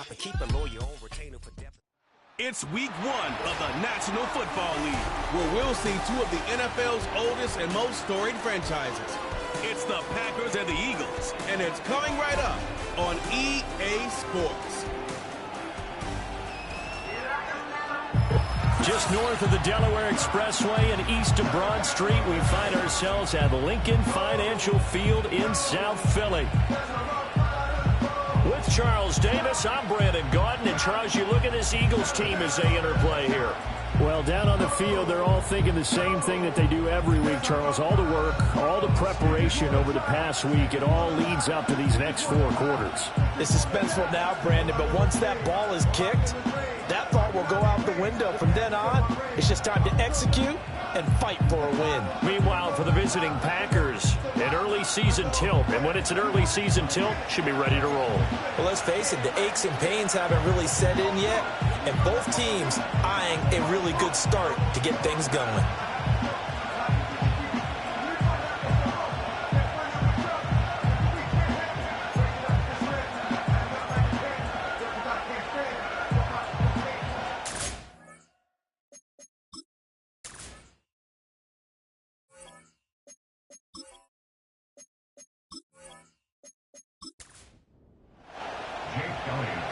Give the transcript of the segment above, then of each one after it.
stop and keep a lawyer on retainer for depth. It's week 1 of the National Football League, where we'll see 2 of the NFL's oldest and most storied franchises. It's the Packers and the Eagles, and it's coming right up on EA Sports. Just north of the Delaware Expressway and east of Broad Street, we find ourselves at Lincoln Financial Field in South Philly. With Charles Davis, I'm Brandon Gaudin. And Charles, you look at this Eagles team as they interplay here. Well, down on the field, they're all thinking the same thing that they do every week, Charles. All the work, all the preparation over the past week, it all leads up to these next 4 quarters. It's suspenseful now, Brandon, but once that ball is kicked, that thought will go out the window. From then on, it's just time to execute and fight for a win. Meanwhile, for the visiting Packers, an early season tilt. And when it's an early season tilt, should be ready to roll. Well, let's face it, the aches and pains haven't really set in yet, and both teams eyeing a really good start to get things going.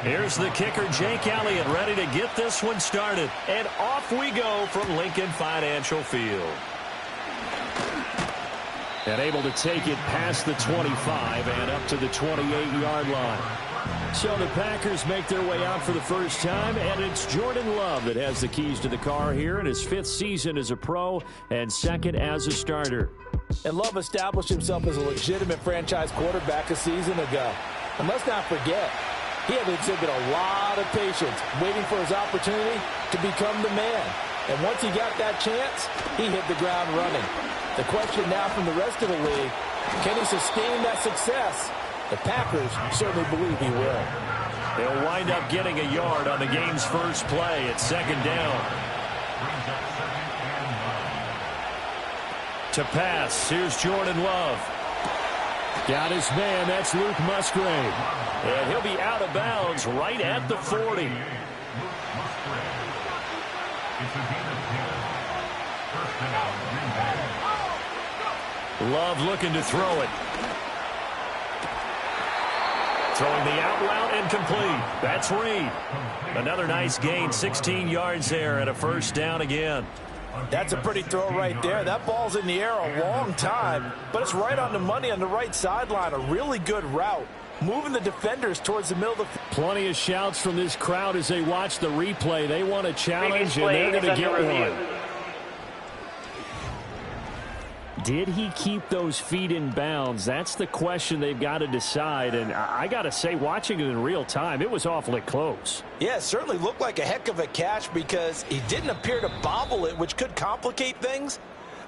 Here's the kicker, Jake Elliott, ready to get this one started. And off we go from Lincoln Financial Field. And able to take it past the 25 and up to the 28-yard line. So the Packers make their way out for the first time, and it's Jordan Love that has the keys to the car here in his 5th season as a pro and 2nd as a starter. And Love established himself as a legitimate franchise quarterback a season ago. And let's not forget, he had to exhibit a lot of patience waiting for his opportunity to become the man. And once he got that chance, he hit the ground running. The question now from the rest of the league, can he sustain that success? The Packers certainly believe he will. They'll wind up getting a yard on the game's first play at 2nd down. To pass, here's Jordan Love. Got his man, that's Luke Musgrave. And he'll be out of bounds right at the 40. Love looking to throw it. Throwing the out route and complete. That's Reed. Another nice gain, 16 yards there and a first down again. That's a pretty throw right there. That ball's in the air a long time, but it's right on the money on the right sideline. A really good route, moving the defenders towards the middle of the field. Plenty of shouts from this crowd as they watch the replay. They want a challenge, and they're going to get one. Did he keep those feet in bounds? That's the question they've got to decide. And I got to say, watching it in real time, it was awfully close. Yeah, it certainly looked like a heck of a catch because he didn't appear to bobble it, which could complicate things.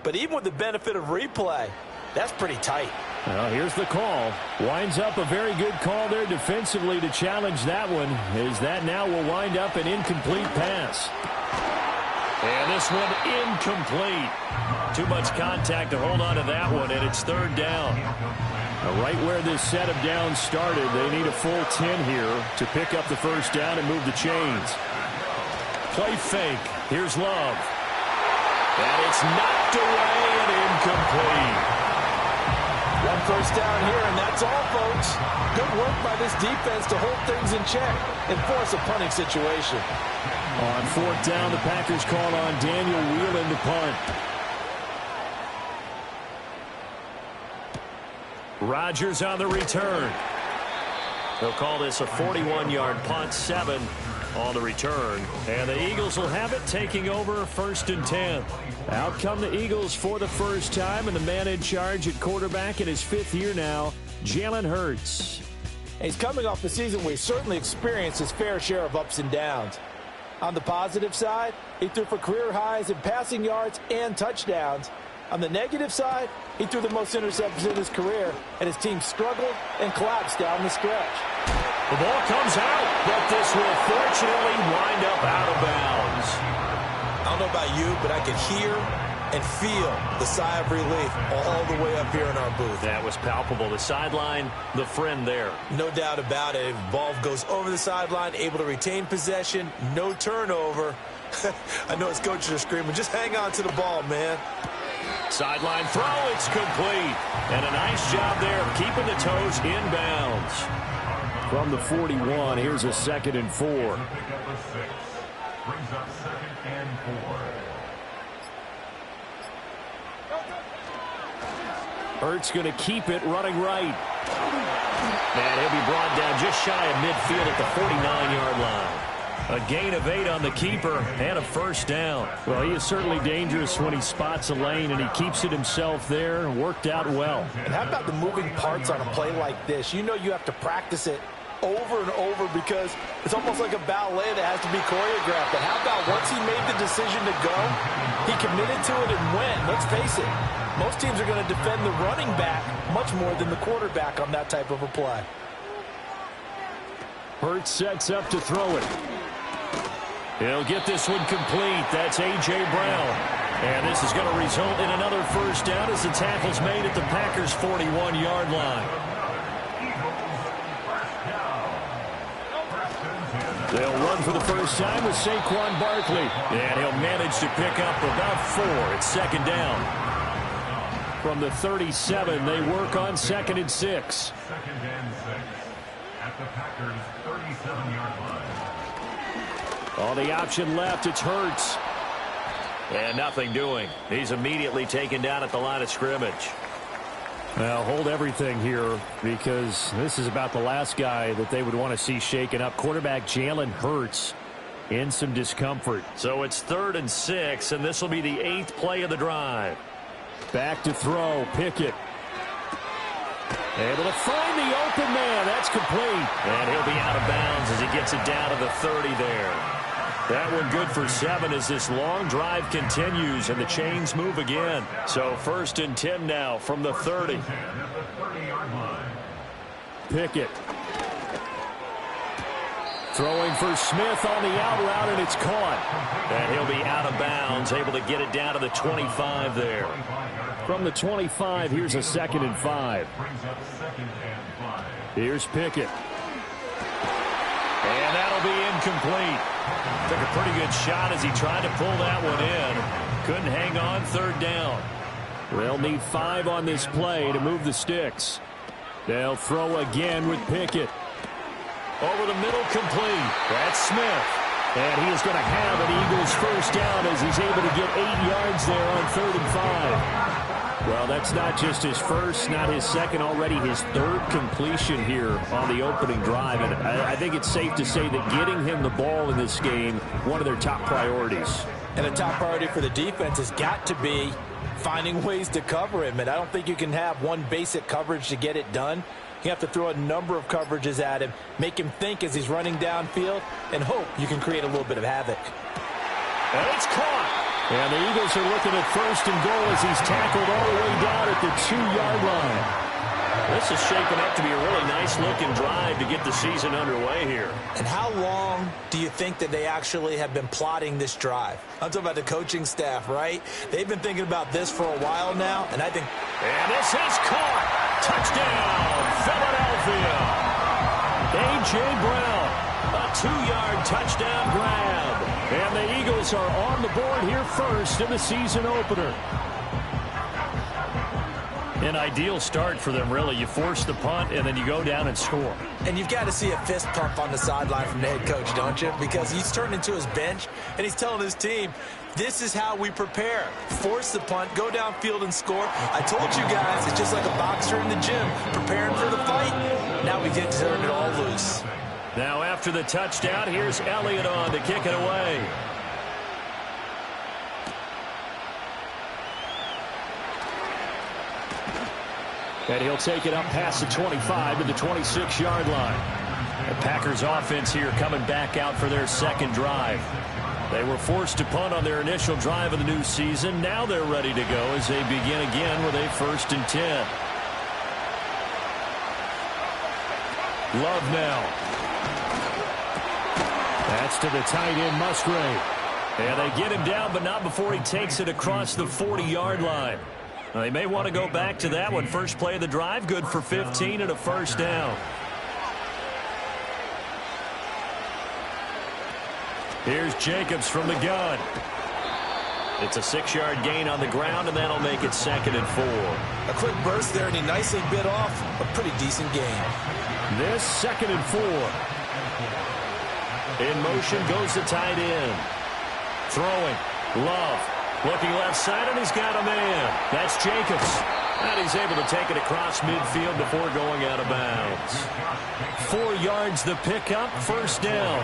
But even with the benefit of replay, that's pretty tight. Well, here's the call. Winds up a very good call there defensively to challenge that one, as that now will wind up an incomplete pass. And this one incomplete. Too much contact to hold on to that one, and it's 3rd down. Right where this set of downs started, they need a full 10 here to pick up the first down and move the chains. Play fake. Here's Love. And it's knocked away and incomplete. One first down here, and that's all, folks. Good work by this defense to hold things in check and force a punting situation. On 4th down, the Packers call on Daniel Whelan to punt. Rodgers on the return. They'll call this a 41-yard punt, 7 on the return. And the Eagles will have it, taking over 1st and 10. Out come the Eagles for the first time, and the man in charge at quarterback in his 5th year now, Jalen Hurts. He's coming off a season where he certainly experienced his fair share of ups and downs. On the positive side, he threw for career highs in passing yards and touchdowns. On the negative side, he threw the most interceptions in his career, and his team struggled and collapsed down the stretch. The ball comes out, but this will fortunately wind up out of bounds. I don't know about you, but I could hear and feel the sigh of relief all the way up here in our booth. That was palpable. The sideline, the friend there. No doubt about it. Ball goes over the sideline, able to retain possession, no turnover. I know his coaches are screaming, just hang on to the ball, man. Sideline throw, it's complete. And a nice job there of keeping the toes inbounds. From the 41, here's a 2nd and 4. Brings up 2nd and 4. Hurts going to keep it running right. And he'll be brought down just shy of midfield at the 49-yard line. A gain of 8 on the keeper and a first down. Well, he is certainly dangerous when he spots a lane, and he keeps it himself there. Worked out well. And how about the moving parts on a play like this? You know you have to practice it over and over because it's almost like a ballet that has to be choreographed. But how about once he made the decision to go, he committed to it and went. Let's face it, most teams are going to defend the running back much more than the quarterback on that type of a play. Hurts sets up to throw it. He'll get this one complete. That's A.J. Brown. And this is going to result in another first down as the tackle's made at the Packers' 41-yard line. They'll run for the first time with Saquon Barkley. And he'll manage to pick up about 4. It's 2nd down. From the 37, they work on 2nd and 6. 2nd and 6 at the Packers' 37-yard line. On the option left, it's Hurts. And nothing doing. He's immediately taken down at the line of scrimmage. Now, hold everything here because this is about the last guy that they would want to see shaken up. Quarterback Jalen Hurts in some discomfort. So it's 3rd and 6, and this will be the 8th play of the drive. Back to throw, Pickett. Able to find the open man. That's complete. And he'll be out of bounds as he gets it down to the 30 there. That one good for 7 as this long drive continues and the chains move again. So 1st and 10 now from the 30. Pickett. Throwing for Smith on the out route, and it's caught. And he'll be out of bounds, able to get it down to the 25 there. From the 25, here's a 2nd and 5. Here's Pickett. And that'll be incomplete. Took a pretty good shot as he tried to pull that one in. Couldn't hang on 3rd down. They'll need 5 on this play to move the sticks. They'll throw again with Pickett. Over the middle, complete. That's Smith. And he is going to have an Eagles first down as he's able to get 8 yards there on 3rd and 5. Well, that's not just his first, not his second, already his 3rd completion here on the opening drive. And I think it's safe to say that getting him the ball in this game, one of their top priorities. And a top priority for the defense has got to be finding ways to cover him. And I don't think you can have one basic coverage to get it done. You have to throw a number of coverages at him, make him think as he's running downfield, and hope you can create a little bit of havoc. And it's caught. And the Eagles are looking at 1st and goal as he's tackled all the way down at the 2-yard line. This is shaping up to be a really nice-looking drive to get the season underway here. And how long do you think that they actually have been plotting this drive? I'm talking about the coaching staff, right? They've been thinking about this for a while now, and I think... And this is caught. Touchdown, Philadelphia. A.J. Brown, a 2-yard touchdown grab. And the Eagles are on the board here first in the season opener. An ideal start for them, really. You force the punt, and then you go down and score. And you've got to see a fist pump on the sideline from the head coach, don't you? Because he's turned into his bench, and he's telling his team, this is how we prepare. Force the punt, go downfield and score. I told you guys, it's just like a boxer in the gym, preparing for the fight. Now we get to turn it all loose. Now after the touchdown, here's Elliott on to kick it away. And he'll take it up past the 25 to the 26-yard line. The Packers offense here coming back out for their 2nd drive. They were forced to punt on their initial drive of the new season. Now they're ready to go as they begin again with a 1st and 10. Love now. That's to the tight end, Musgrave. And they get him down, but not before he takes it across the 40-yard line. Now, they may want to go back to that one. First play of the drive, good for 15 and a first down. Here's Jacobs from the gun. It's a 6-yard gain on the ground, and that'll make it 2nd and 4. A quick burst there, and he nicely bit off a pretty decent gain. This 2nd and 4. In motion goes the tight end. Throwing. Love. Looking left side, and he's got a man. That's Jacobs. And he's able to take it across midfield before going out of bounds. 4 yards the pickup, first down.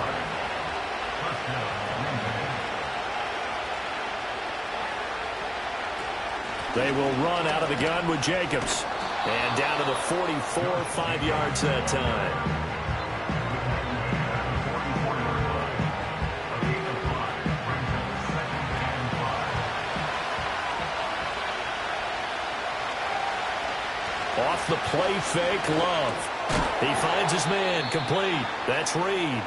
They will run out of the gun with Jacobs. And down to the 44, 5 yards that time. Off the play fake, Love. He finds his man, complete. That's Reed.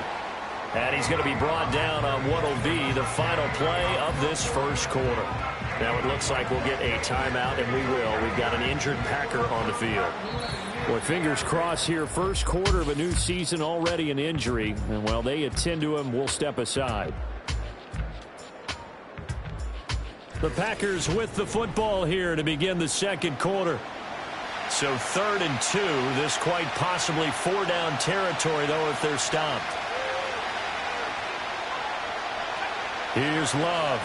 And he's going to be brought down on what will be the final play of this first quarter. Now it looks like we'll get a timeout, and we will. We've got an injured Packer on the field. Boy, fingers crossed here. First quarter of a new season, already an injury. And while they attend to him, we'll step aside. The Packers with the football here to begin the second quarter. So 3rd and 2. This quite possibly 4-down territory, though, if they're stopped. Here's Love.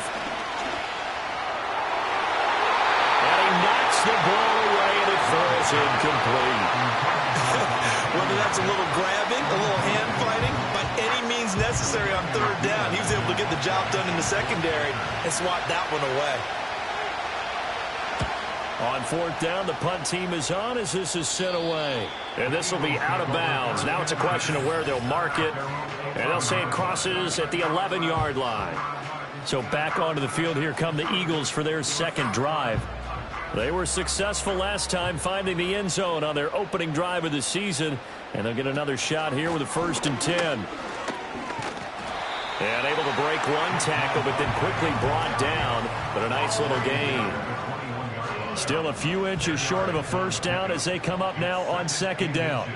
And he knocks the ball away, and it falls incomplete. Whether that's a little grabbing, a little hand fighting, by any means necessary on 3rd down, he was able to get the job done in the secondary and swat that one away. On 4th down, the punt team is on as this is sent away. And this will be out of bounds. Now it's a question of where they'll mark it. And they'll say it crosses at the 11-yard line. So back onto the field, here come the Eagles for their second drive. They were successful last time finding the end zone on their opening drive of the season. And they'll get another shot here with a 1st and 10. And able to break one tackle, but then quickly brought down. But a nice little gain. Still a few inches short of a first down as they come up now on 2nd down.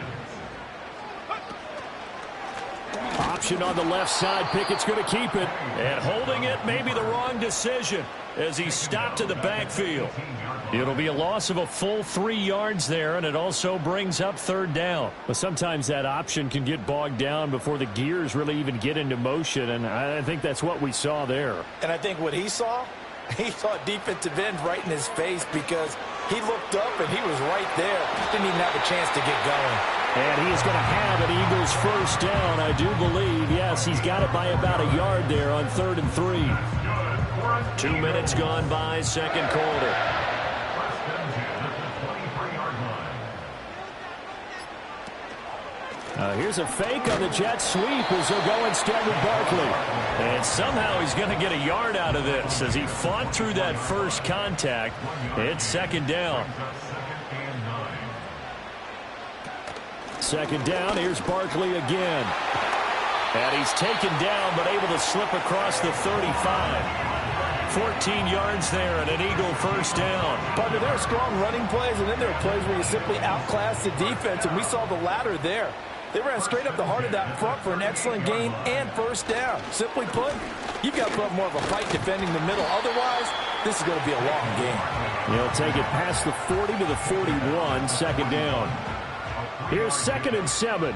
Option on the left side. Pickett's going to keep it. And holding it may be the wrong decision as he stopped in the backfield. It'll be a loss of a full 3 yards there, and it also brings up 3rd down. But sometimes that option can get bogged down before the gears really even get into motion, and I think that's what we saw there. And I think what he saw a defensive end right in his face because he looked up and he was right there. Didn't even have a chance to get going. And he is going to have an Eagles first down, I do believe. Yes, he's got it by about a yard there on 3rd and 3. 2 minutes gone by, second quarter. Here's a fake on the jet sweep as they'll go instead with Barkley. And somehow he's going to get a yard out of this as he fought through that first contact. It's 2nd down. 2nd down, here's Barkley again. And he's taken down but able to slip across the 35. 14 yards there and an Eagle first down. Partner, there are strong running plays, and then there are plays where you simply outclass the defense, and we saw the latter there. They ran straight up the heart of that front for an excellent gain and first down. Simply put, you've got to put up more of a fight defending the middle. Otherwise, this is going to be a long game. He'll take it past the 40 to the 41, 2nd down. Here's 2nd and 7.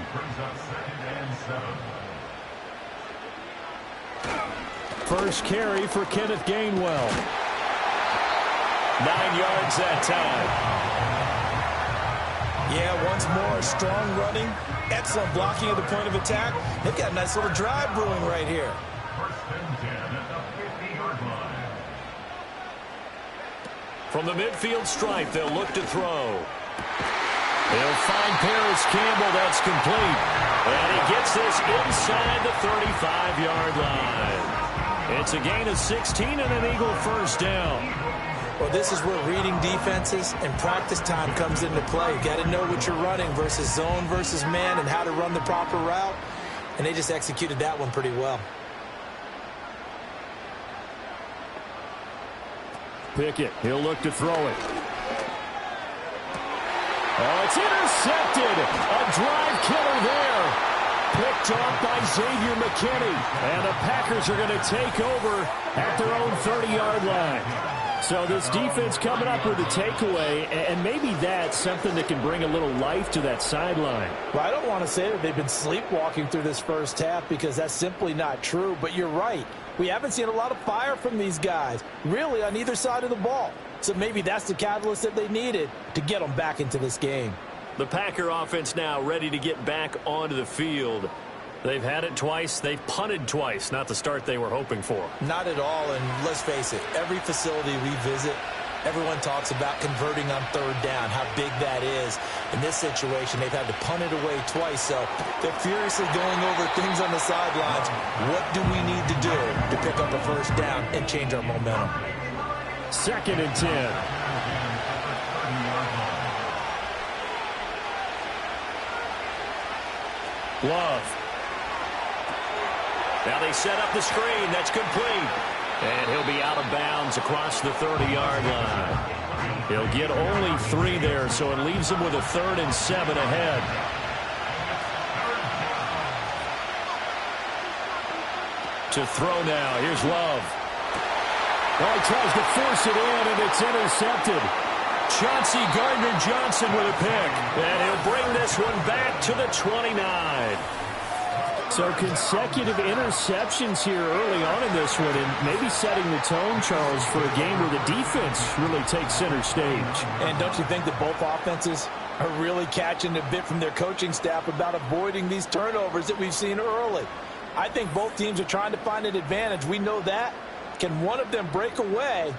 First carry for Kenneth Gainwell. 9 yards that time. Yeah, once more, strong running, excellent blocking at the point of attack. They've got a nice little drive brewing right here. From the midfield stripe, they'll look to throw. They'll find Paris Campbell. That's complete. And he gets this inside the 35-yard line. It's a gain of 16 and an Eagle first down. Well, this is where reading defenses and practice time comes into play. You got to know what you're running versus zone versus man and how to run the proper route. And they just executed that one pretty well. Pickett. He'll look to throw it. Oh, it's intercepted. A drive killer there. Picked off by Xavier McKinney. And the Packers are going to take over at their own 30-yard line. So this defense coming up with a takeaway, and maybe that's something that can bring a little life to that sideline. Well, I don't want to say that they've been sleepwalking through this first half because that's simply not true, but you're right. We haven't seen a lot of fire from these guys, really, on either side of the ball. So maybe that's the catalyst that they needed to get them back into this game. The Packer offense now ready to get back onto the field. They've had it twice. They've punted twice. Not the start they were hoping for. Not at all, and let's face it, every facility we visit, everyone talks about converting on third down, how big that is. In this situation, they've had to punt it away twice, so they're furiously going over things on the sidelines. What do we need to do to pick up a first down and change our momentum? 2nd and 10. Love. Now they set up the screen. That's complete. And he'll be out of bounds across the 30-yard line. He'll get only 3 there, so it leaves him with a 3rd and 7 ahead. To throw now. Here's Love. Well, he tries to force it in, and it's intercepted. Chauncey Gardner-Johnson with a pick. And he'll bring this one back to the 29. So consecutive interceptions here early on in this one, and maybe setting the tone, Charles, for a game where the defense really takes center stage. And don't you think that both offenses are really catching a bit from their coaching staff about avoiding these turnovers that we've seen early? I think both teams are trying to find an advantage. We know that. Can one of them break away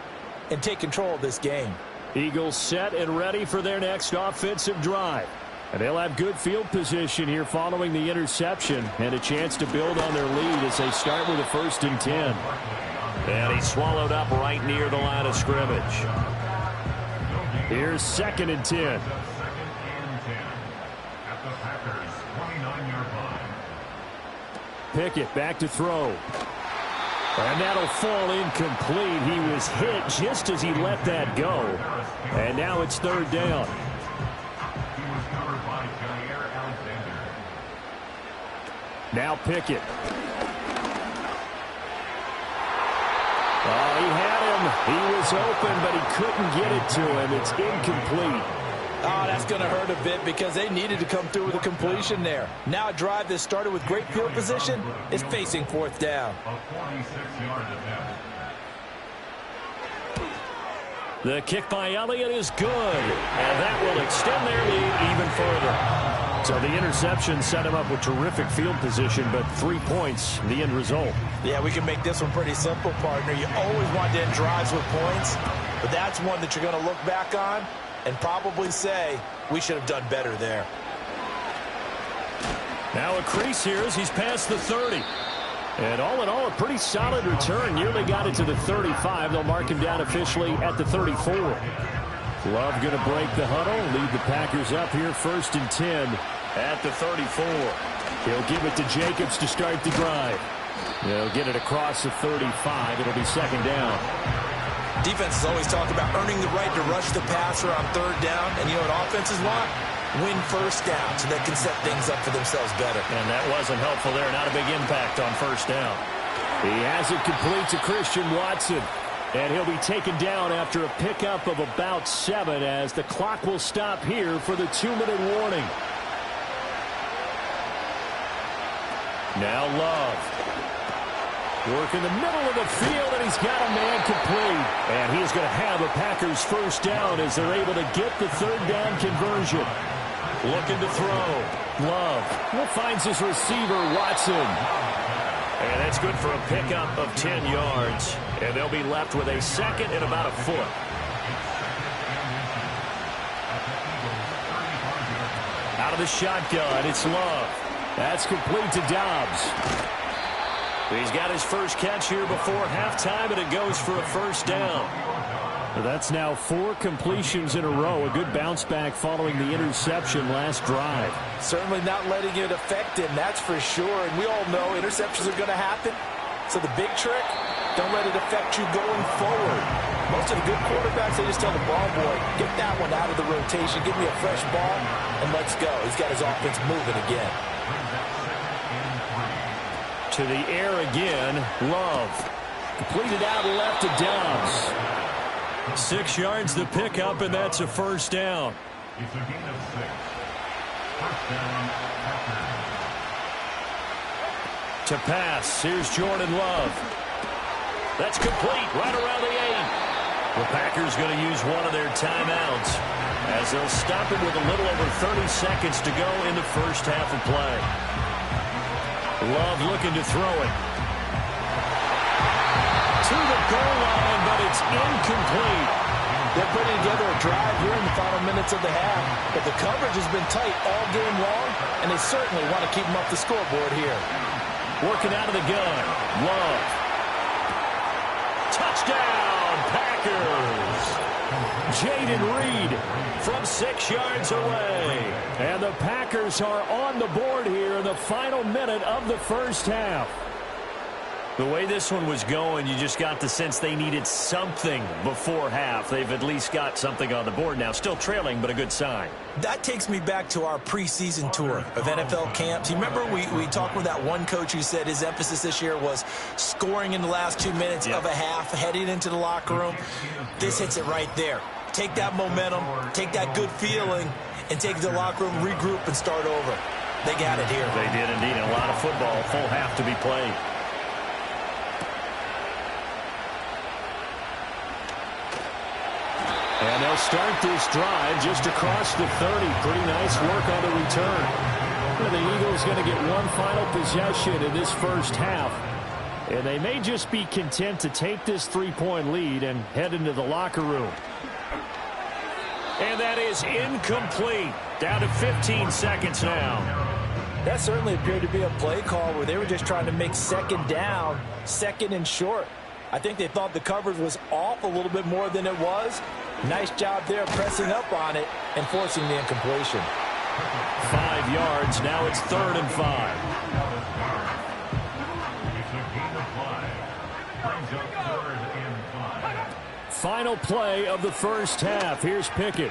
and take control of this game? Eagles set and ready for their next offensive drive. And they'll have good field position here following the interception and a chance to build on their lead as they start with a 1st and 10. And he's swallowed up right near the line of scrimmage. Here's 2nd and 10. At the Packers' 29-yard line. Pickett back to throw. And that'll fall incomplete. He was hit just as he let that go. And now it's 3rd down. Now Pickett. Oh, he had him. He was open, but he couldn't get it to him. It's incomplete. Oh, that's going to hurt a bit because they needed to come through with a completion there. Now a drive that started with great field position is facing 4th down. The kick by Elliott is good, and that will extend their lead even further. So the interception set him up with terrific field position, but 3 points, the end result. Yeah, we can make this one pretty simple, partner. You always want to end drives with points, but that's one that you're going to look back on and probably say, we should have done better there. Now a crease here as he's past the 30. And all in all, a pretty solid return. Nearly got it to the 35. They'll mark him down officially at the 34. Love going to break the huddle, lead the Packers up here 1st and 10 at the 34. He'll give it to Jacobs to start the drive. They'll get it across the 35. It'll be 2nd down. Defenses always talk about earning the right to rush the passer on 3rd down. And you know what offenses want? Win 1st down so they can set things up for themselves better. And that wasn't helpful there. Not a big impact on 1st down. He has it complete to Christian Watson. And he'll be taken down after a pickup of about 7 as the clock will stop here for the 2-minute warning. Now Love. Work in the middle of the field, and he's got a man complete. And he's going to have a Packers 1st down as they're able to get the 3rd down conversion. Looking to throw. Love finds his receiver, Watson. And that's good for a pickup of 10 yards. And they'll be left with a 2nd and about a foot. Out of the shotgun, it's Love. That's complete to Dobbs. He's got his first catch here before halftime, and it goes for a 1st down. Well, that's now 4 completions in a row. A good bounce back following the interception last drive. Certainly not letting it affect him, that's for sure. And we all know interceptions are going to happen. So the big trick, Don't let it affect you going forward. Most of the good quarterbacks, they just tell the ball boy, get that one out of the rotation, give me a fresh ball, and let's go. He's got his offense moving again. To the air again, Love. Completed out left to Dobbs. 6 yards the pickup, and that's a first down. It's a gain of 6. First down, Packers. To pass, here's Jordan Love. That's complete, right around the 8. The Packers going to use one of their timeouts as they'll stop it with a little over 30 seconds to go in the first half of play. Love looking to throw it. To the goal line, but it's incomplete. They're putting together a drive here in the final minutes of the half, but the coverage has been tight all game long, and they certainly want to keep them off the scoreboard here. Working out of the gun. Love. Touchdown, Packers. Jaden Reed from 6 yards away. And the Packers are on the board here in the final minute of the first half. The way this one was going, you just got the sense they needed something before half. They've at least got something on the board now. Still trailing, but a good sign. That takes me back to our preseason tour of NFL camps. You remember we talked with that one coach who said his emphasis this year was scoring in the last 2 minutes of a half, heading into the locker room. This hits it right there. Take that momentum, take that good feeling, and take it to the locker room, regroup, and start over. They got it here. They did indeed. A lot of football, full half to be played. And they'll start this drive just across the 30. Pretty nice work on the return. And the Eagles going to get one final possession in this first half. And they may just be content to take this 3-point lead and head into the locker room. And that is incomplete. Down to 15 seconds now. That certainly appeared to be a play call where they were just trying to make second down, second and short. I think they thought the coverage was off a little bit more than it was. Nice job there pressing up on it and forcing the incompletion. 5 yards. Now it's 3rd and 5. It's a gain of 5. Brings up 3rd and 5. Final play of the first half. Here's Pickett.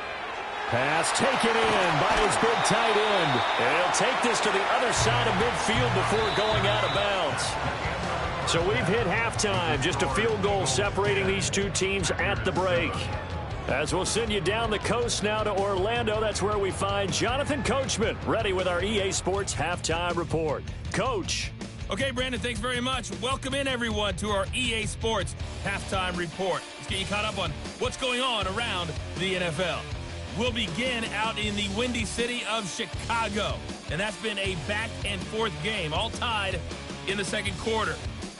Pass taken in by his big tight end. And he'll take this to the other side of midfield before going out of bounds. So we've hit halftime. Just a field goal separating these two teams at the break. As we'll send you down the coast now to Orlando, that's where we find Jonathan Coachman, ready with our EA Sports Halftime Report. Coach. Okay, Brandon, thanks very much. Welcome in, everyone, to our EA Sports Halftime Report. Let's get you caught up on what's going on around the NFL. We'll begin out in the windy city of Chicago, and that's been a back-and-forth game, all tied in the second quarter.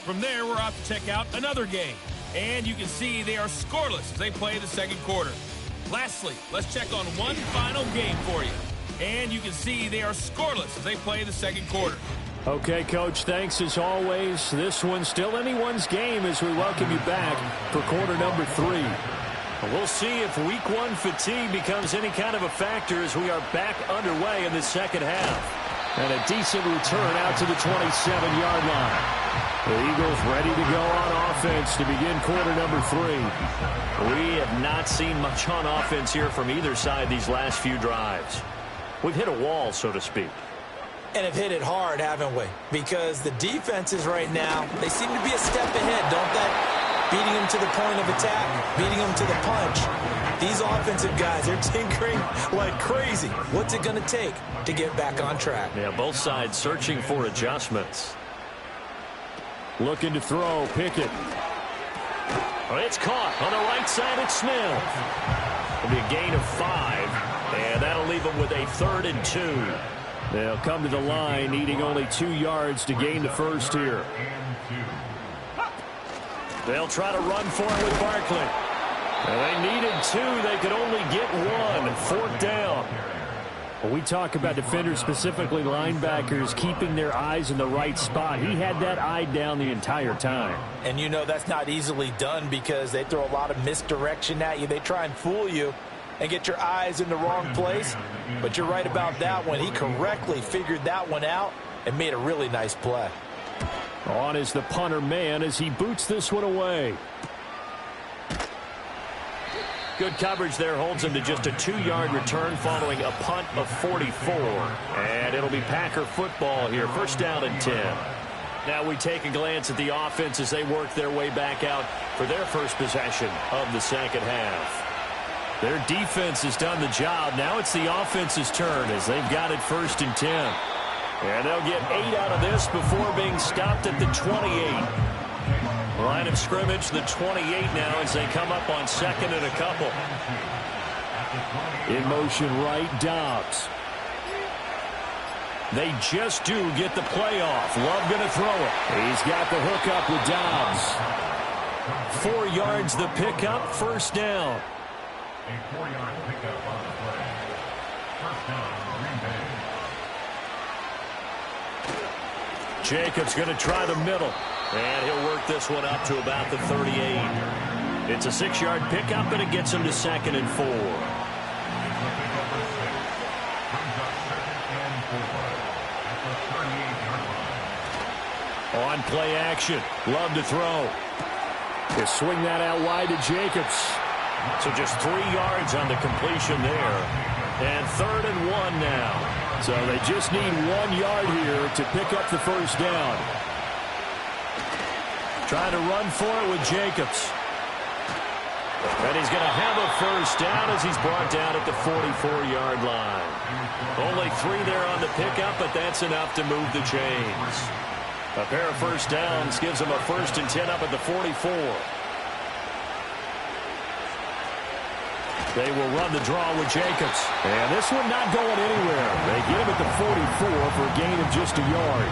From there, we're off to check out another game. And you can see they are scoreless as they play the second quarter. Lastly, let's check on one final game for you. And you can see they are scoreless as they play the second quarter. Okay, Coach, thanks as always. This one's still anyone's game as we welcome you back for quarter number 3. We'll see if week 1 fatigue becomes any kind of a factor as we are back underway in the second half. And a decent return out to the 27-yard line. The Eagles ready to go on offense to begin quarter number 3. We have not seen much on offense here from either side these last few drives. We've hit a wall, so to speak. And have hit it hard, haven't we? Because the defenses right now, they seem to be a step ahead, don't they? Beating them to the point of attack, beating them to the punch. These offensive guys, they're tinkering like crazy. What's it going to take to get back on track? Yeah, both sides searching for adjustments. Looking to throw, Pickett. It's caught on the right side at Smith. It'll be a gain of 5, and that'll leave them with a 3rd and 2. They'll come to the line, needing only 2 yards to gain the first here. They'll try to run for it with Barkley. And they needed 2. They could only get 1. 4th down. When we talk about defenders, specifically linebackers, keeping their eyes in the right spot, he had that eye down the entire time. And you know that's not easily done because they throw a lot of misdirection at you. They try and fool you and get your eyes in the wrong place. But you're right about that one. He correctly figured that one out and made a really nice play. On is the punter man as he boots this one away. Good coverage there, holds him to just a 2-yard return following a punt of 44. And it'll be Packer football here, first down and 10. Now we take a glance at the offense as they work their way back out for their first possession of the second half. Their defense has done the job. Now it's the offense's turn as they've got it first and 10. And they'll get 8 out of this before being stopped at the 28. Line of scrimmage, the 28 now as they come up on second and a couple. In motion right, Dobbs. They just do get the play off. Love going to throw it. He's got the hook up with Dobbs. 4 yards the pickup, first down. A 4-yard pickup on the play. First down, Green Bay. Jacobs going to try the middle. And he'll work this one up to about the 38. It's a 6-yard pickup, and it gets him to second and 4. On play action. Love to throw. They swing that out wide to Jacobs. So just 3 yards on the completion there. And third and 1 now. So they just need 1 yard here to pick up the first down. Trying to run for it with Jacobs. And he's going to have a first down as he's brought down at the 44-yard line. Only 3 there on the pickup, but that's enough to move the chains. A pair of first downs gives him a first and 10 up at the 44. They will run the draw with Jacobs. And this one not going anywhere. They get him at the 44 for a gain of just a yard.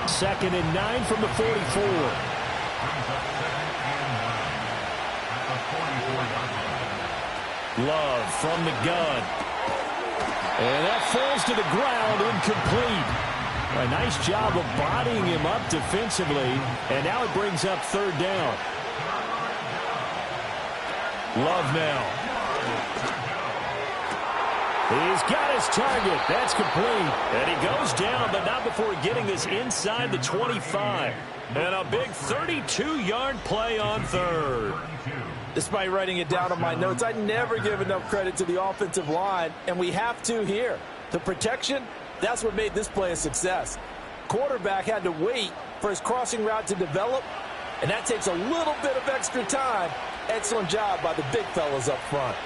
Second and 9 from the 44. Love from the gun. And that falls to the ground, incomplete. A nice job of bodying him up defensively. And now it brings up third down. Love now. He's got his target. That's complete. And he goes down, but not before getting this inside the 25. And a big 32-yard play on third. Despite writing it down on my notes, I never give enough credit to the offensive line, and we have to here. The protection, that's what made this play a success. Quarterback had to wait for his crossing route to develop, and that takes a little bit of extra time. Excellent job by the big fellas up front.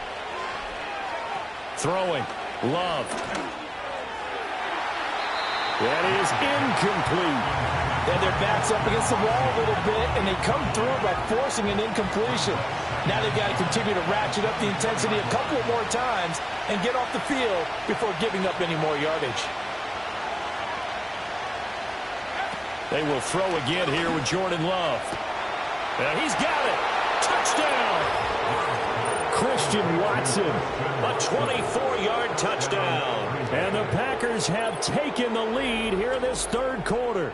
Throwing. Love. That is incomplete. And their backs up against the wall a little bit, and they come through by forcing an incompletion. Now they've got to continue to ratchet up the intensity a couple of more times and get off the field before giving up any more yardage. They will throw again here with Jordan Love. And he's got it. Touchdown. Christian Watson. A 24-yard touchdown. And the Packers have taken the lead here in this third quarter.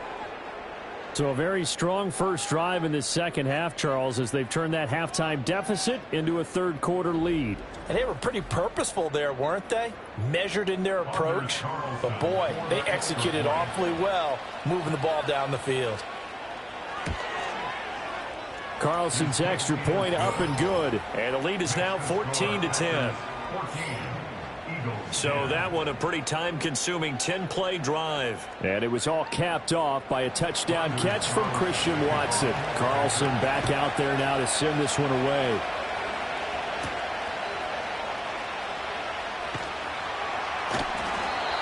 So a very strong first drive in this second half, Charles, as they've turned that halftime deficit into a third quarter lead. And they were pretty purposeful there, weren't they? Measured in their approach. But boy, they executed awfully well, moving the ball down the field. Carlson's extra point up and good. And the lead is now 14-10. So that one a pretty time-consuming 10-play drive. And it was all capped off by a touchdown catch from Christian Watson. Carlson back out there now to send this one away.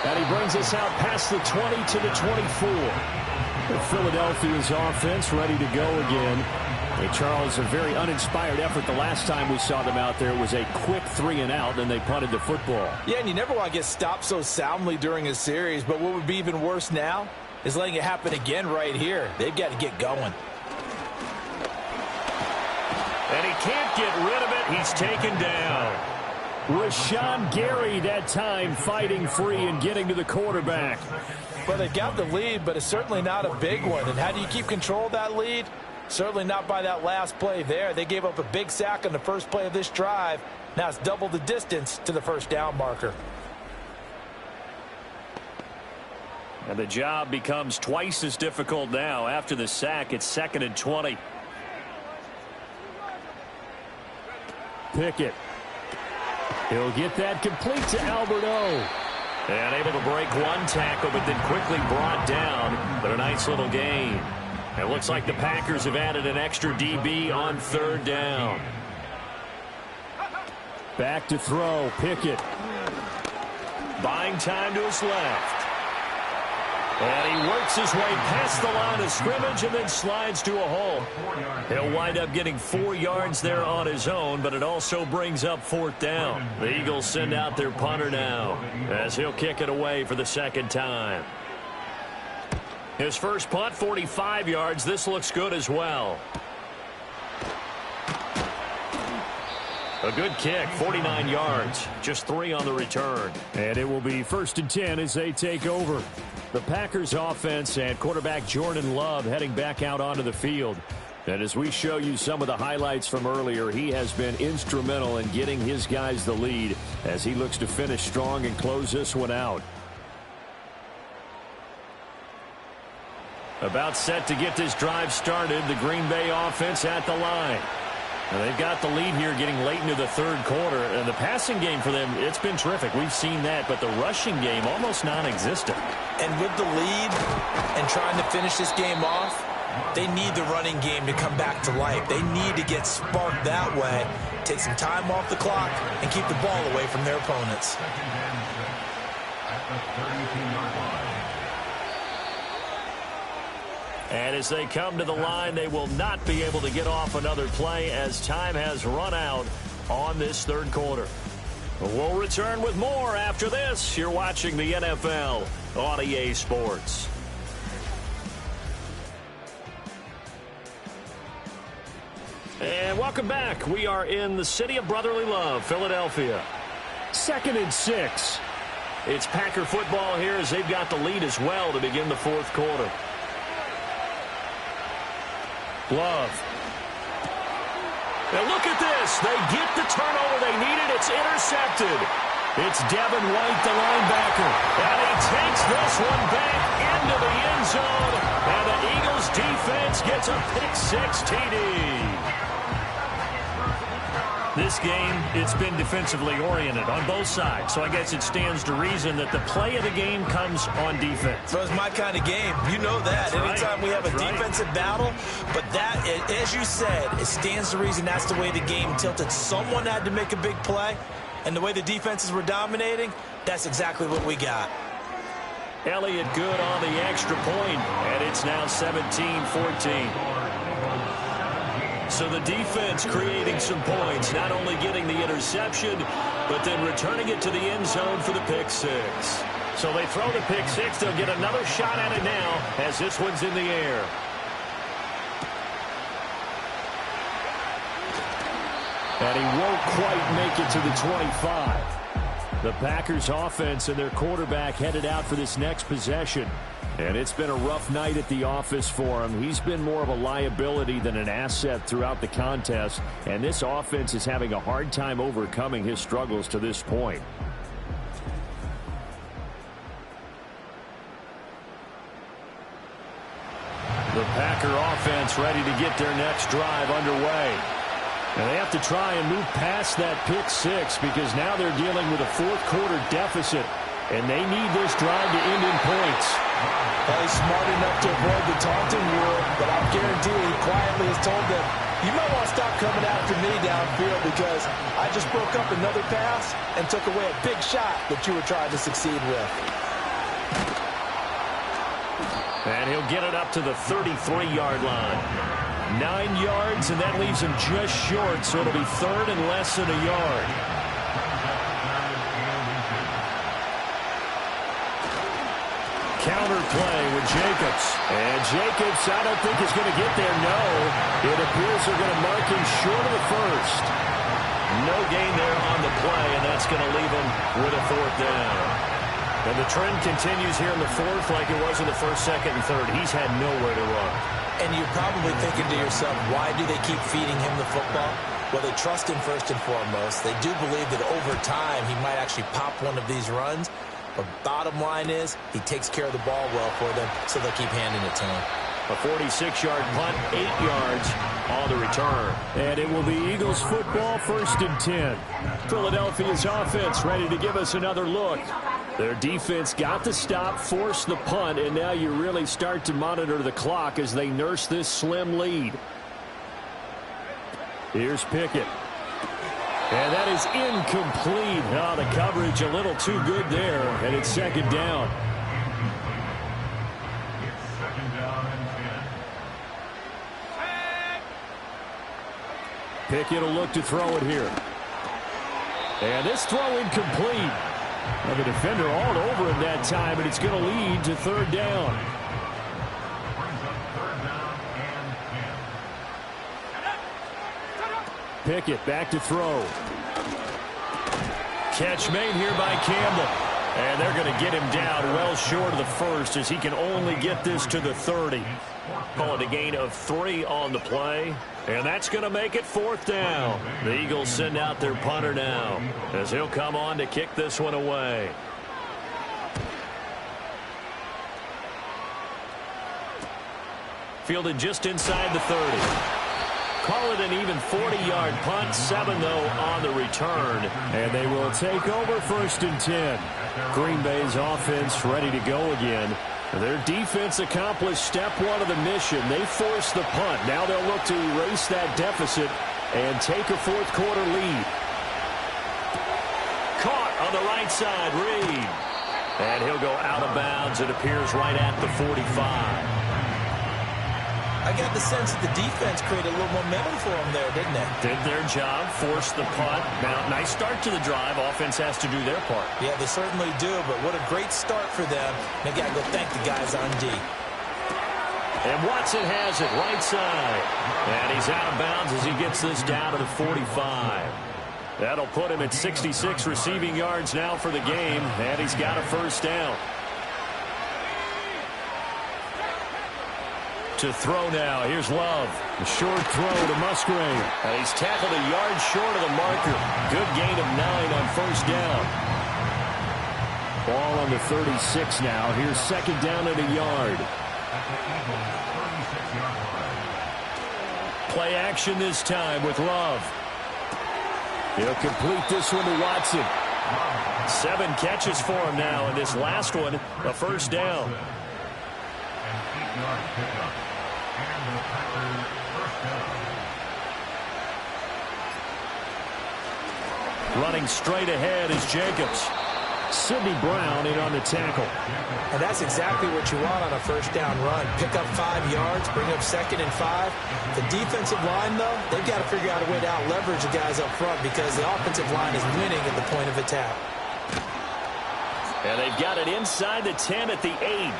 And he brings us out past the 20 to the 24. Philadelphia's offense ready to go again. Hey, Charles, a very uninspired effort the last time we saw them out there. It was a quick 3-and-out, and they punted the football. Yeah, and you never want to get stopped so soundly during a series, but what would be even worse now is letting it happen again right here. They've got to get going. And he can't get rid of it. He's taken down. Rashawn Gary that time fighting free and getting to the quarterback. Well, they got the lead, but it's certainly not a big one. And how do you keep control of that lead? Certainly not by that last play there. They gave up a big sack on the first play of this drive. Now it's double the distance to the first down marker. And the job becomes twice as difficult now. After the sack, it's 2nd and 20. Pickett. He'll get that complete to Alberto. And able to break one tackle, but then quickly brought down. But a nice little gain. It looks like the Packers have added an extra DB on 3rd down. Back to throw. Pickett. Buying time to his left. And he works his way past the line of scrimmage and then slides to a hole. He'll wind up getting 4 yards there on his own, but it also brings up 4th down. The Eagles send out their punter now as he'll kick it away for the 2nd time. His first punt, 45 yards. This looks good as well. A good kick, 49 yards, just 3 on the return. And it will be 1st and 10 as they take over. The Packers offense and quarterback Jordan Love heading back out onto the field. And as we show you some of the highlights from earlier, he has been instrumental in getting his guys the lead as he looks to finish strong and close this one out. About set to get this drive started, the Green Bay offense at the line. And they've got the lead here getting late into the 3rd quarter. And the passing game for them, it's been terrific. We've seen that, but the rushing game almost non-existent. And with the lead and trying to finish this game off, they need the running game to come back to life. They need to get sparked that way, take some time off the clock, and keep the ball away from their opponents. And as they come to the line, they will not be able to get off another play as time has run out on this 3rd quarter. We'll return with more after this. You're watching the NFL on EA Sports. And welcome back. We are in the city of brotherly love, Philadelphia. 2nd and 6. It's Packer football here as they've got the lead as well to begin the 4th quarter. Love. Now look at this. They get the turnover they needed. It's intercepted. It's Devin White, the linebacker. And he takes this one back into the end zone. And the Eagles defense gets a pick-6 TD. This game, it's been defensively oriented on both sides. So I guess it stands to reason that the play of the game comes on defense. So it's my kind of game. You know that. That's Anytime right. we have a That's defensive battle, but that, as you said, it stands to reason that's the way the game tilted. Someone had to make a big play, and the way the defenses were dominating, that's exactly what we got. Elliott good on the extra point, and it's now 17-14. So the defense creating some points, not only getting the interception, but then returning it to the end zone for the pick-6. So they throw the pick-6. They'll get another shot at it now as this one's in the air. And he won't quite make it to the 25. The Packers offense and their quarterback headed out for this next possession. And it's been a rough night at the office for him. He's been more of a liability than an asset throughout the contest. And this offense is having a hard time overcoming his struggles to this point. The Packer offense ready to get their next drive underway. And they have to try and move past that pick-6 because now they're dealing with a 4th quarter deficit. And they need this drive to end in points. Well, he's smart enough to avoid the taunting rule, but I guarantee he quietly has told them, you might want to stop coming after me downfield because I just broke up another pass and took away a big shot that you were trying to succeed with. And he'll get it up to the 33-yard line. 9 yards, and that leaves him just short, so it'll be 3rd and less than a yard. Counter play with Jacobs. And Jacobs, I don't think is going to get there. No. It appears they're going to mark him short of the 1st. No gain there on the play, and that's going to leave him with a 4th down. And the trend continues here in the 4th like it was in the 1st, 2nd, and 3rd. He's had nowhere to run. And you're probably thinking to yourself, why do they keep feeding him the football? Well, they trust him first and foremost. They do believe that over time he might actually pop one of these runs. But bottom line is, he takes care of the ball well for them, so they'll keep handing it to him. A 46-yard punt, 8 yards on the return. And it will be Eagles football, 1st and 10. Philadelphia's offense ready to give us another look. Their defense got the stop, forced the punt, and now you really start to monitor the clock as they nurse this slim lead. Here's Pickett. And that is incomplete. Oh, the coverage a little too good there, and it's 2nd down. Pickett will look to throw it here. And this throw incomplete. Well, the defender all over him that time, and it's going to lead to 3rd down. Pickett back to throw. Catch made here by Campbell. And they're going to get him down well short of the 1st as he can only get this to the 30. Call it a gain of 3 on the play. And that's going to make it 4th down. The Eagles send out their punter now as he'll come on to kick this one away. Fielded just inside the 30. Call it an even 40-yard punt. 7, though, on the return. And they will take over 1st and 10. Green Bay's offense ready to go again. Their defense accomplished step 1 of the mission. They forced the punt. Now they'll look to erase that deficit and take a 4th quarter lead. Caught on the right side, Reed. And he'll go out of bounds. It appears right at the 45. I got the sense that the defense created a little momentum for them there, didn't they? Did their job, forced the punt. Now, nice start to the drive. Offense has to do their part. Yeah, they certainly do, but what a great start for them. They got to go thank the guys on D. And Watson has it right side. And he's out of bounds as he gets this down to the 45. That'll put him at 66 receiving yards now for the game, and he's got a 1st down. To throw now. Here's Love. A short throw to Musgrave. And he's tackled a yard short of the marker. Good gain of 9 on 1st down. Ball on the 36 now. Here's 2nd down and a yard. Play action this time with Love. He'll complete this one to Watson. 7 catches for him now, and this last one, a 1st down. Running straight ahead is Jacobs. Sidney Brown in on the tackle. And that's exactly what you want on a 1st down run. Pick up 5 yards, bring up 2nd and 5. The defensive line, though, they've got to figure out a way to out-leverage the guys up front because the offensive line is winning at the point of attack. And they've got it inside the 10 at the 8.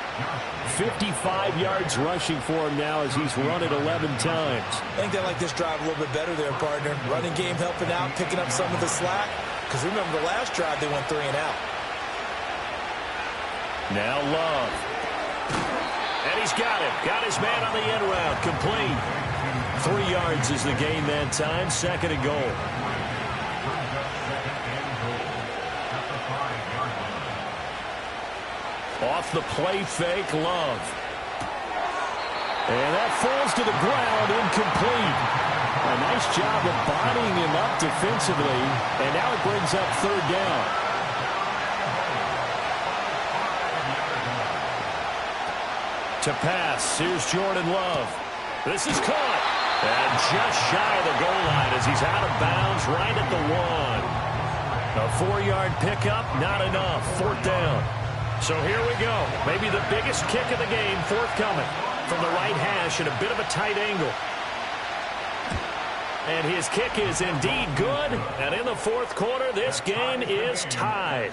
55 yards rushing for him now as he's run it 11 times. I think they like this drive a little bit better there, partner. Running game helping out, picking up some of the slack. Because remember the last drive, they went 3 and out. Now Love. And he's got it. Got his man on the end route. Complete. 3 yards is the gain that time. 2nd and goal. Off the play fake, Love. And that falls to the ground, incomplete. A nice job of bodying him up defensively, and now it brings up 3rd down. To pass, here's Jordan Love. This is caught. And just shy of the goal line as he's out of bounds right at the 1. A 4-yard pickup, not enough. 4th down. So here we go. Maybe the biggest kick of the game forthcoming from the right hash at a bit of a tight angle. And his kick is indeed good. And in the 4th quarter, this game is tied.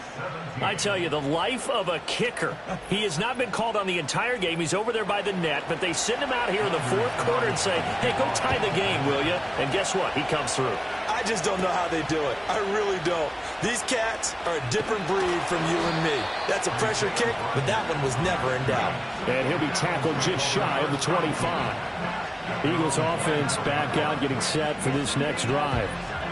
I tell you, the life of a kicker. He has not been called on the entire game. He's over there by the net. But they send him out here in the 4th quarter and say, hey, go tie the game, will you? And guess what? He comes through. I just don't know how they do it. I really don't. These cats are a different breed from you and me. That's a pressure kick, but that one was never in doubt. And he'll be tackled just shy of the 25. Eagles offense back out, getting set for this next drive.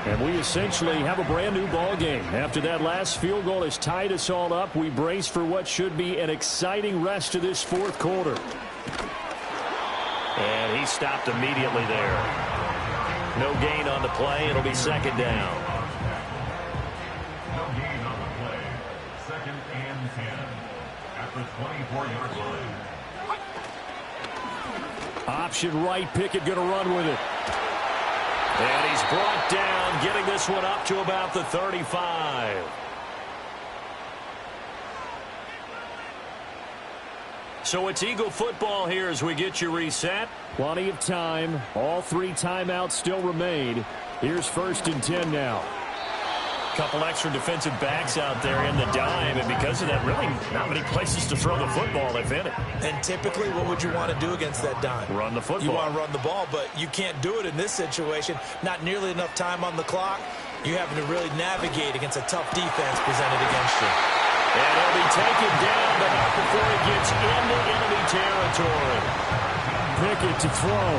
And we essentially have a brand new ball game. After that last field goal has tied us all up, we brace for what should be an exciting rest of this fourth quarter. And he stopped immediately there. No gain on the play. It'll be second down. No gain on the play. Second and 10 at the 24-yard line. Option right, Pickett going to run with it. And he's brought down, getting this one up to about the 35. So it's Eagle football here as we get you reset. Plenty of time. All 3 timeouts still remain. Here's 1st and 10 now. Couple extra defensive backs out there in the dime, and because of that, really not many places to throw the football, if any. And typically, what would you want to do against that dime? Run the football. You want to run the ball, but you can't do it in this situation. Not nearly enough time on the clock. You're having to really navigate against a tough defense presented against you. And he'll be taken down, but not before he gets into enemy territory. Pickett to throw.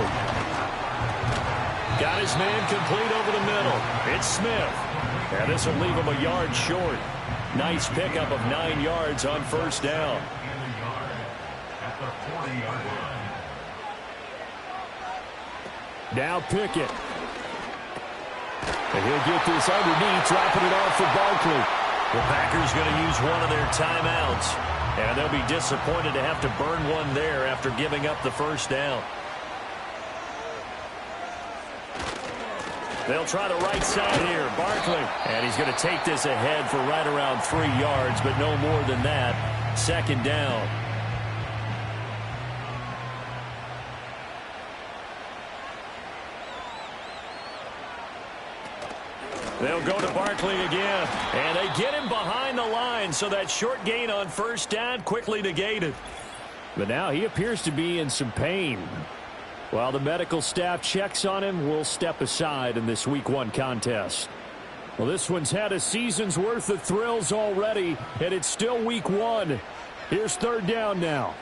Got his man complete over the middle. It's Smith. And this will leave him a yard short. Nice pickup of 9 yards on 1st down. At the 40-yard line. Now Pickett. And he'll get this underneath, dropping it off for Barkley. The Packers going to use one of their timeouts. And they'll be disappointed to have to burn one there after giving up the 1st down. They'll try the right side here. Barkley. And he's going to take this ahead for right around 3 yards, but no more than that. 2nd down. They'll go to Barkley again. And they get him behind the line, so that short gain on 1st down quickly negated. But now he appears to be in some pain. While the medical staff checks on him, we'll step aside in this Week 1 contest. Well, this one's had a season's worth of thrills already, and it's still Week 1. Here's 3rd down now.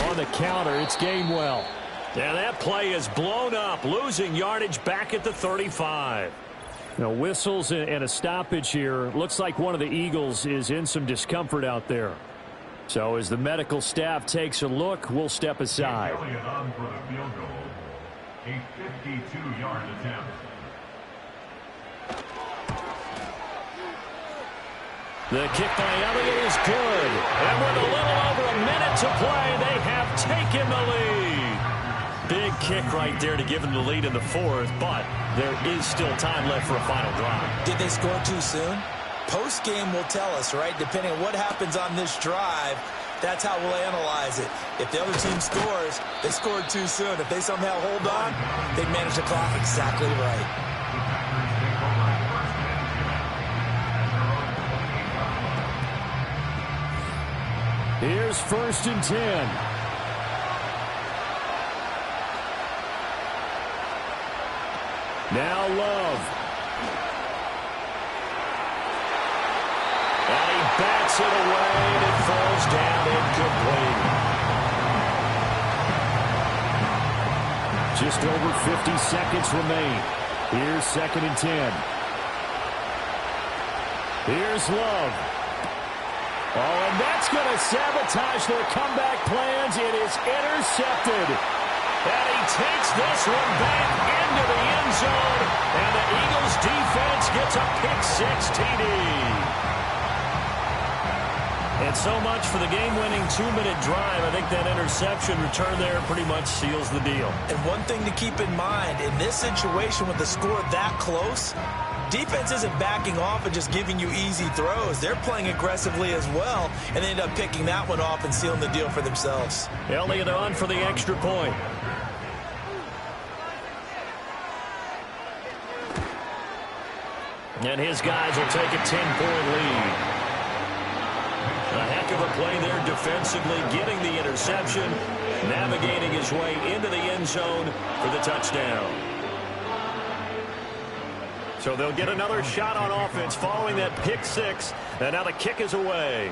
On the counter, it's Gainwell. Now that play is blown up, losing yardage back at the 35. Now, whistles and a stoppage here. Looks like one of the Eagles is in some discomfort out there. So as the medical staff takes a look, we'll step aside. Elliott on for the field goal. A 52-yard attempt. The kick by Elliott is good. And with a little over a minute to play, they have taken the lead. Big kick right there to give them the lead in the 4th, but there is still time left for a final drive. Did they score too soon? Post-game will tell us, right? Depending on what happens on this drive, that's how we'll analyze it. If the other team scores, they scored too soon. If they somehow hold on, they manage the clock exactly right. Here's 1st and 10. Now Love. And he bats it away, and it falls down incomplete. Just over 50 seconds remain. Here's 2nd and 10. Here's Love. Oh, and that's going to sabotage their comeback plans. It is intercepted. And he takes this one back into the end zone. And the Eagles defense gets a pick-6 TD. And so much for the game-winning 2-minute drive. I think that interception return there pretty much seals the deal. And one thing to keep in mind, in this situation with the score that close, defense isn't backing off and just giving you easy throws. They're playing aggressively as well, and they end up picking that one off and sealing the deal for themselves. Elliott on for the extra point. And his guys will take a 10-point lead. A heck of a play there defensively, getting the interception, navigating his way into the end zone for the touchdown. So they'll get another shot on offense following that pick-6, and now the kick is away.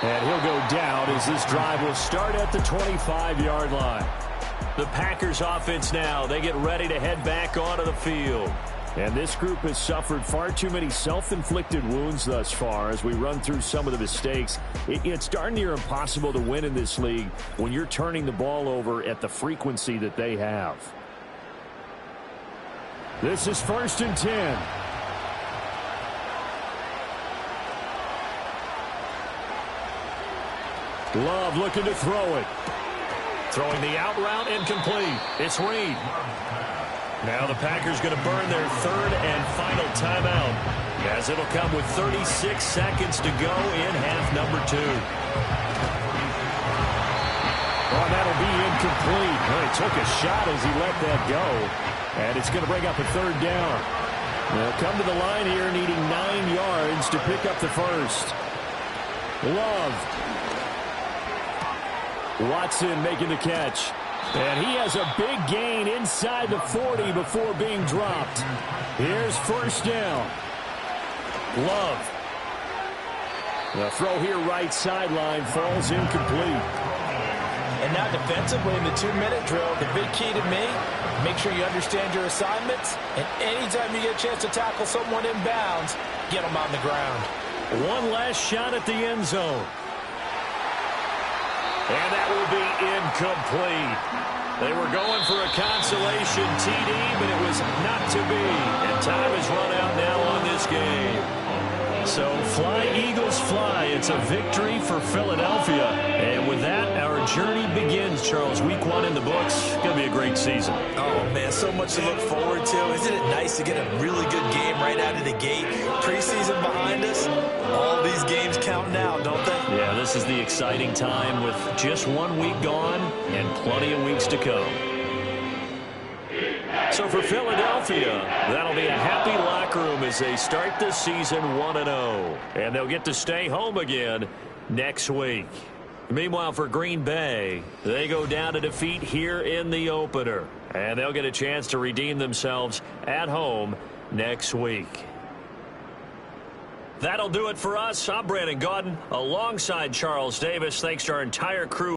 And he'll go down as this drive will start at the 25-yard line. The Packers offense now, they get ready to head back onto the field. And this group has suffered far too many self-inflicted wounds thus far as we run through some of the mistakes. It's darn near impossible to win in this league when you're turning the ball over at the frequency that they have. This is 1st and 10. Love looking to throw it. Throwing the out route incomplete. It's Reed. Now the Packers going to burn their third and final timeout, as it'll come with 36 seconds to go in half number 2. Oh, that'll be incomplete. Well, he took a shot as he let that go, and it's going to bring up a 3rd down. They'll come to the line here needing 9 yards to pick up the first. Love. Watson making the catch. And he has a big gain inside the 40 before being dropped. Here's 1st down. Love. The throw here right sideline falls incomplete. And now defensively in the 2-minute drill, the big key to me, make sure you understand your assignments. And anytime you get a chance to tackle someone in bounds, get them on the ground. One last shot at the end zone. And that will be incomplete. They were going for a consolation TD, but it was not to be. And time has run out now on this game. So fly, Eagles, fly. It's a victory for Philadelphia. And with that, our journey begins, Charles. Week 1 in the books. Going to be a great season. Oh, man, so much to look forward to. Isn't it nice to get a really good game right out of the gate? Preseason behind us. All these games count now, don't they? Yeah, this is the exciting time with just 1 week gone and plenty of weeks to come. So for Philadelphia, that'll be a happy locker room as they start this season 1-0. And they'll get to stay home again next week. Meanwhile, for Green Bay, they go down to defeat here in the opener. And they'll get a chance to redeem themselves at home next week. That'll do it for us. I'm Brandon Gaudin alongside Charles Davis. Thanks to our entire crew.